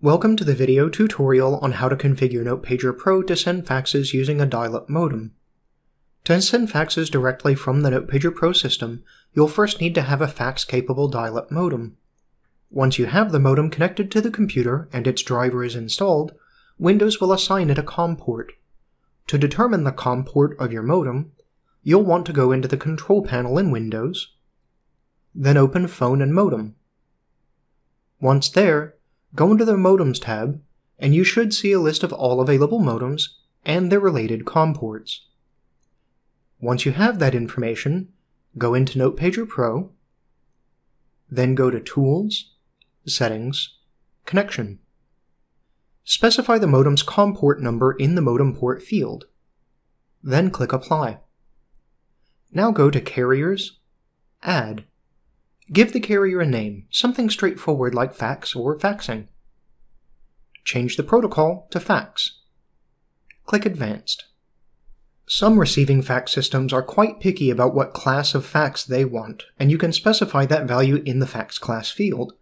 Welcome to the video tutorial on how to configure NotePager Pro to send faxes using a dial-up modem. To send faxes directly from the NotePager Pro system, you'll first need to have a fax-capable dial-up modem. Once you have the modem connected to the computer and its driver is installed, Windows will assign it a COM port. To determine the COM port of your modem, you'll want to go into the control panel in Windows, then open Phone and Modem. Once there, go into the Modems tab, and you should see a list of all available modems and their related COM ports. Once you have that information, go into NotePager Pro, then go to Tools, Settings, Connection. Specify the modem's COM port number in the modem port field. Then click Apply. Now go to Carriers, Add. Give the carrier a name, something straightforward like fax or faxing. Change the protocol to fax. Click Advanced. Some receiving fax systems are quite picky about what class of fax they want, and you can specify that value in the fax class field.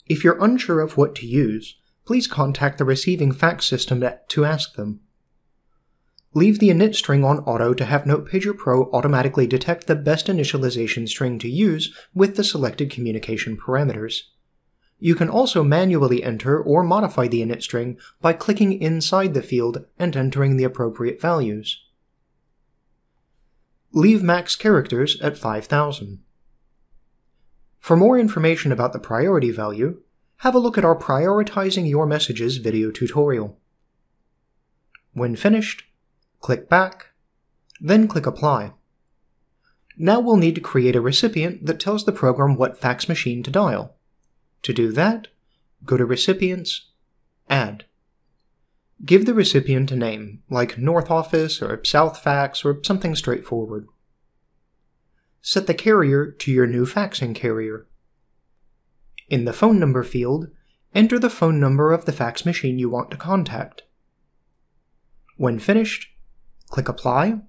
If you're unsure of what to use, please contact the receiving fax system to ask them. Leave the init string on auto to have NotePager Pro automatically detect the best initialization string to use with the selected communication parameters. You can also manually enter or modify the init string by clicking inside the field and entering the appropriate values. Leave max characters at 5,000. For more information about the priority value, have a look at our Prioritizing Your Messages video tutorial. When finished, click Back, then click Apply. Now we'll need to create a recipient that tells the program what fax machine to dial. To do that, go to Recipients, Add. Give the recipient a name, like North Office or South Fax or something straightforward. Set the carrier to your new faxing carrier. In the phone number field, enter the phone number of the fax machine you want to contact. When finished, click Apply,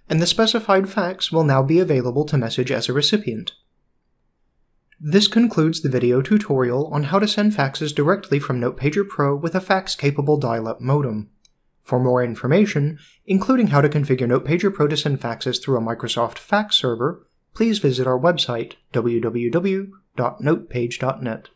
and the specified fax will now be available to message as a recipient. This concludes the video tutorial on how to send faxes directly from NotePager Pro with a fax-capable dial-up modem. For more information, including how to configure NotePager Pro to send faxes through a Microsoft fax server, please visit our website, www.notepage.net.